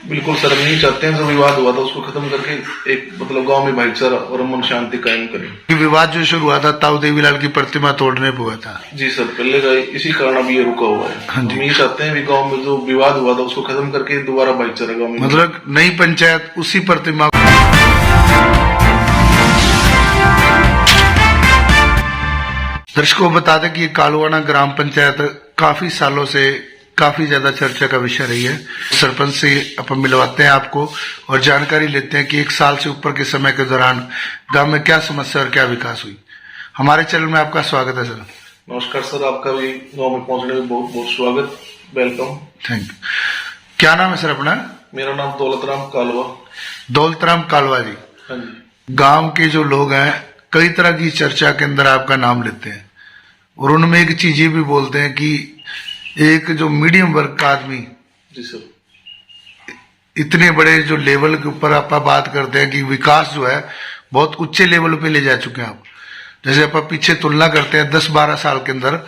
बिल्कुल सर, हम यही चाहते हैं जो विवाद हुआ था उसको खत्म करके एक मतलब गांव में भाईचारा और अमन शांति कायम करें। कि विवाद जो शुरू हुआ था ताऊ देवीलाल की प्रतिमा तोड़ने पे हुआ था। जी सर, पहले का इसी कारण अभी ये रुका हुआ है। हाँ जी। हम ये चाहते हैं कि गांव में जो विवाद हुआ था उसको खत्म करके दोबारा भाईचारा गांव में, मतलब नई पंचायत उसी प्रतिमा। दर्शकों बता दें कि ये कालुआना ग्राम पंचायत काफी सालों से काफी ज्यादा चर्चा का विषय रही है। सरपंच से अपन मिलवाते हैं आपको और जानकारी लेते हैं कि एक साल से ऊपर के समय के दौरान गांव में क्या समस्या और क्या विकास हुई। हमारे चैनल में आपका स्वागत है सर। नमस्कार सर, आपका भी गांव में पहुंचने में बहुत बहुत स्वागत, वेलकम। Thank you. क्या नाम है सर अपना? मेरा नाम दौलतराम कालवा। दौलतराम कालवा जी। हाँ जी। गांव के जो लोग हैं कई तरह की चर्चा के अंदर आपका नाम लेते हैं और उनमें एक चीज ये भी बोलते हैं कि एक जो मीडियम वर्ग का आदमी, जी सर, इतने बड़े जो लेवल के ऊपर आप बात करते हैं कि विकास जो है बहुत उच्चे लेवल पे ले जा चुके हैं आप। जैसे आप पीछे तुलना करते हैं 10-12 साल के अंदर,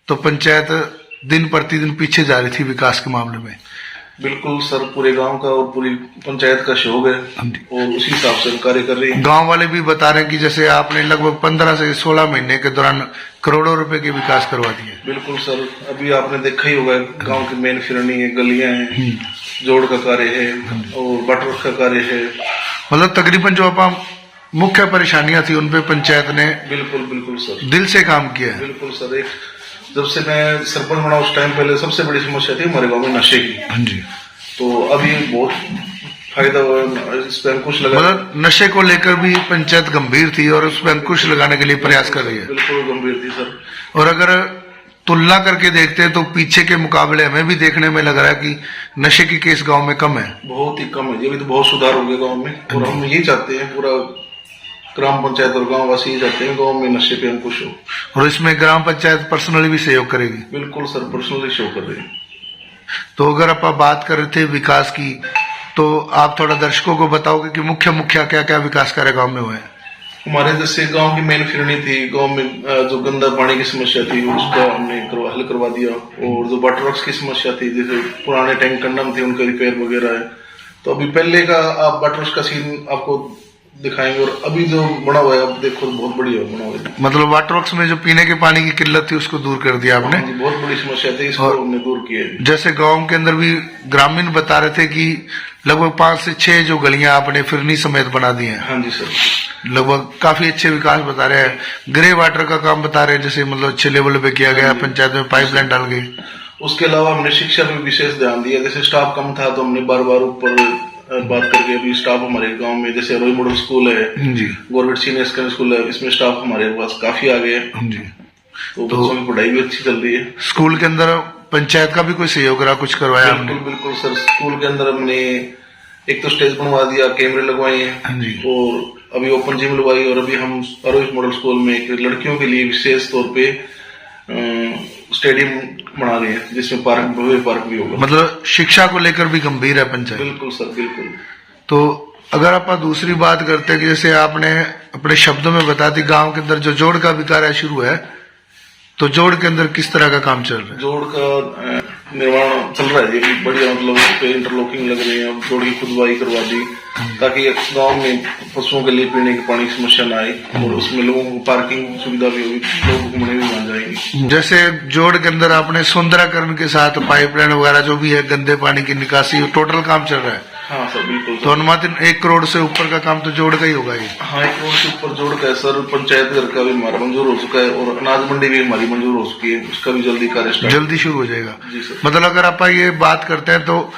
तो पंचायत दिन प्रतिदिन पीछे जा रही थी विकास के मामले में। बिल्कुल सर, पूरे गांव का और पूरी पंचायत का सहयोग है और उसी हिसाब से कार्य कर रही है। गांव वाले भी बता रहे हैं कि जैसे आपने लगभग 15 से 16 महीने के दौरान करोड़ों रुपए के विकास करवा दिए। बिल्कुल सर, अभी आपने देखा ही होगा गांव की मेन फिरनी है, गलियां हैं, जोड़ का कार्य है और बटर का कार्य है। मतलब तकरीबन जो आप मुख्य परेशानियां थी उनपे पंचायत ने बिल्कुल सर दिल से काम किया है। बिल्कुल सर, एक जब से मैं सरपंच बना उस टाइम पहले सबसे बड़ी समस्या थी हमारे गांव में नशे की। हाँ जी। तो अभी बहुत फायदा हुआ, इस पर अंकुश लगा। मतलब नशे को लेकर भी पंचायत गंभीर थी और उस पर अंकुश लगाने के लिए प्रयास कर रही है। बिल्कुल गंभीर थी सर। और अगर तुलना करके देखते हैं तो पीछे के मुकाबले हमें भी देखने में लग रहा है कि नशे की केस गांव में कम है। बहुत ही कम है, ये भी तो बहुत सुधार हो गया गाँव में। और हम यही चाहते हैं, पूरा ग्राम पंचायत और गाँव वासी चाहते हैं गाँव में नशे पे अंकुश हो। और इसमें ग्राम पंचायत पर्सनली भी सहयोग करेगी। बिल्कुल सर, पर्सनली शो कर रहे हैं। तो अगर आप बात कर रहे थे विकास की, तो आप थोड़ा दर्शकों को बताओगे कि मुख्य क्या क्या विकास कार्य गाँव में हुए हैं? हमारे जैसे गांव की मेन फिरनी थी, गांव में जो गंदा पानी की समस्या थी उसका हमने हल करवा दिया। और जो वाटर वर्क्स की समस्या थी, जैसे पुराने टैंक कंडम थे उनका रिपेयर वगैरह है। तो अभी पहले का आप वाटर वर्क्स का सीन आपको दिखाएंगे और अभी जो बना हुआ है आप देखो बहुत बढ़िया बना हुआ है। मतलब वाटर वर्क्स में जो पीने के पानी की किल्लत थी उसको दूर कर दिया आपने। बहुत बड़ी समस्या थी, इसको हमने दूर किया है। जैसे गांव के अंदर भी ग्रामीण बता रहे थे कि लगभग 5 से 6 जो गलियां आपने फिरनी समेत बना दी हैं। हाँ जी सर, लगभग काफी अच्छे विकास बता रहे हैं। ग्रे वाटर का काम बता रहे हैं, जैसे मतलब अच्छे लेवल पे किया गया, पंचायत में पाइपलाइन डाल गई। उसके अलावा हमने शिक्षा पे विशेष ध्यान दिया। जैसे स्टाफ कम था तो हमने बार ऊपर बात करके अभी स्टाफ हमारे गांव में, जैसे रोई मॉडल स्कूल है, गवर्नमेंट सीनियर सेकेंडरी स्कूल है, इसमें स्टाफ हमारे पास काफी आ गए। तो बच्चों की पढ़ाई भी अच्छी चल रही है। स्कूल के अंदर पंचायत का भी कोई सहयोग रहा, कुछ करवाया? बिल्कुल सर, स्कूल के अंदर हमने एक तो स्टेज बनवा दिया, कैमरे लगवाए हैं और अभी ओपन जिम लगवाई। और अभी हम अरोज मॉडल स्कूल में एक लड़कियों के लिए विशेष तौर पे स्टेडियम बना रहे हैं, जिसमें पार्क भी होगा। मतलब शिक्षा को लेकर भी गंभीर है पंचायत। बिल्कुल सर, बिल्कुल। तो अगर आप दूसरी बात करते हैं कि जैसे आपने अपने शब्दों में बता दी, गांव के अंदर जो जोड़ का भी कार्य शुरू है, तो जोड़ के अंदर किस तरह का काम चल रहा है? जोड़ का निर्माण चल रहा है, ये भी बढ़िया। मतलब उस पे इंटरलॉकिंग लग रही है, जोड़ की खुदवाई करवा दी ताकि गांव में पशुओं के लिए पीने के पानी की समस्या ना आए और उसमें लोगों को पार्किंग सुविधा भी होगी, लोग घूमने भी मान जाएंगे। जैसे जोड़ के अंदर आपने सौंदर्यकरण के साथ पाइपलाइन वगैरह जो भी है, गंदे पानी की निकासी, टोटल काम चल रहा है। हाँ सर, बिल्कुल। तो अनुमानित 1 करोड़ से ऊपर का काम तो जोड़ का ही होगा ये। हाँ, 1 करोड़ से ऊपर जोड़ का है सर। पंचायत घर का भी हमारा मंजूर हो चुका है और अनाज मंडी भी हमारी मंजूर हो चुकी है, उसका भी जल्दी शुरू हो जाएगा। जी सर। मतलब अगर आप ये बात करते हैं तो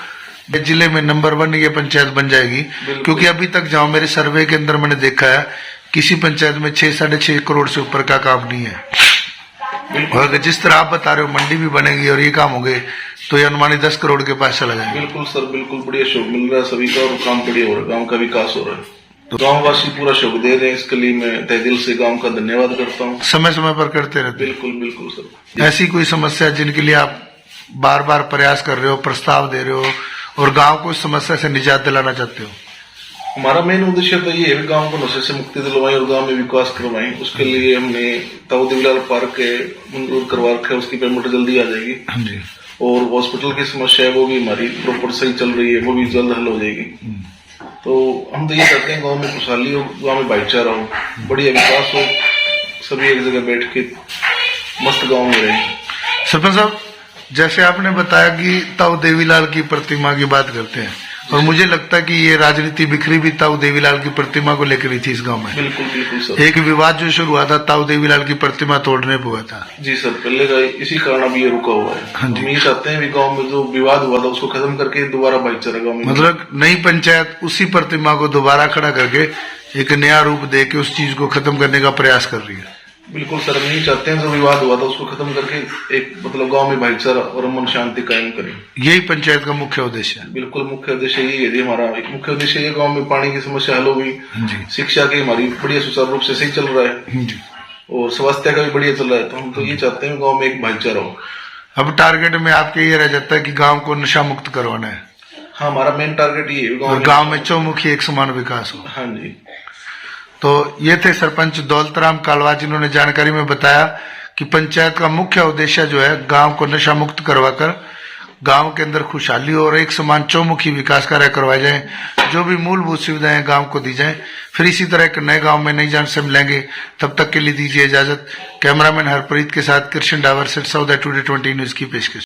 जिले में नंबर 1 ये पंचायत बन जाएगी, क्योंकि अभी तक जहाँ मेरे सर्वे के अंदर मैंने देखा है किसी पंचायत में 6-6.5 करोड़ से ऊपर का काम नहीं है। और जिस तरह आप बता रहे हो मंडी भी बनेगी और ये काम हो गए तो ये अनुमानित 10 करोड़ के पास चला जाएगा। बिल्कुल सर, बिल्कुल। बढ़िया सहयोग मिल रहा है सभी का और काम बढ़िया हो रहा है, गाँव का विकास हो रहा है। तो गाँव वासी पूरा सहयोग दे रहे हैं, इसके लिए मैं तहे दिल से गाँव का धन्यवाद करता हूँ। समय समय पर करते रहते। बिल्कुल सर। ऐसी कोई समस्या जिनके लिए आप बार बार प्रयास कर रहे हो, प्रस्ताव दे रहे हो और गांव को इस समस्या से निजात दिलाना चाहते हो? हमारा मेन उद्देश्य तो ये है गांव को नशे से मुक्ति दिलवाएं और गांव में विकास करवाएं। उसके लिए हमने ताऊ देवीलाल पार्क के मंजूर करवा रखा है, उसकी पेमेंट जल्दी आ जाएगी। और हॉस्पिटल की समस्या है वो भी हमारी प्रॉपर सही चल रही है, वो भी जल्द हल हो जाएगी। तो हम तो ये चाहते हैं गांव में खुशहाली हो, गांव में भाईचारा हो, बढ़िया विकास हो, सभी एक जगह बैठ के मस्त गांव में रहे। सरपंच साहब, जैसे आपने बताया कि ताऊ देवीलाल की प्रतिमा की बात करते हैं, और मुझे लगता है कि ये राजनीति बिखरी भी ताऊ देवीलाल की प्रतिमा को लेकर ही थी इस गांव में। बिल्कुल बिल्कुल सर। एक विवाद जो शुरू हुआ था ताऊ देवीलाल की प्रतिमा तोड़ने पर हुआ था। जी सर, पहले का इसी कारण अब ये रुका हुआ है। हाँ जी। हम ये चाहते हैं कि गांव में जो विवाद हुआ था उसको खत्म करके दोबारा भाईचारा गांव में, मतलब नई पंचायत उसी प्रतिमा को दोबारा खड़ा करके एक नया रूप दे के उस चीज को खत्म करने का प्रयास कर रही है। बिल्कुल सर, हम यही चाहते हैं जो विवाद हुआ था उसको खत्म करके एक मतलब गांव में भाईचारा और अमन शांति कायम करें। यही पंचायत का मुख्य उद्देश्य है। बिल्कुल मुख्य उद्देश्य यही है जी, हमारा एक मुख्य उद्देश्य ये गांव में पानी की समस्या हल हो गई, जी शिक्षा की हमारी बढ़िया सुचारू रूप से सही चल रहा है, जी। और स्वास्थ्य का भी बढ़िया चल रहा है। तो हम तो ये चाहते हैं गांव में एक भाईचारा हो। अब टारगेट में आपके ये रह जाता है कि गांव को नशा मुक्त करवाना है। हाँ, हमारा मेन टारगेट ये है और गांव में चौमुखी एक समान विकास हो। हाँ जी। तो ये थे सरपंच दौलतराम कालवा, जिन्होंने जानकारी में बताया कि पंचायत का मुख्य उद्देश्य जो है गांव को नशा मुक्त करवाकर गांव के अंदर खुशहाली और एक समान चौमुखी विकास कार्य करवाए जाए, जो भी मूलभूत सुविधाएं गांव को दी जाए। फिर इसी तरह एक नए गांव में नई जान से मिलेंगे, तब तक के लिए दीजिए इजाजत। कैमरामैन हरप्रीत के साथ कृष्ण डावर, सिरसा उदय टुडे 20 न्यूज की पेशकश।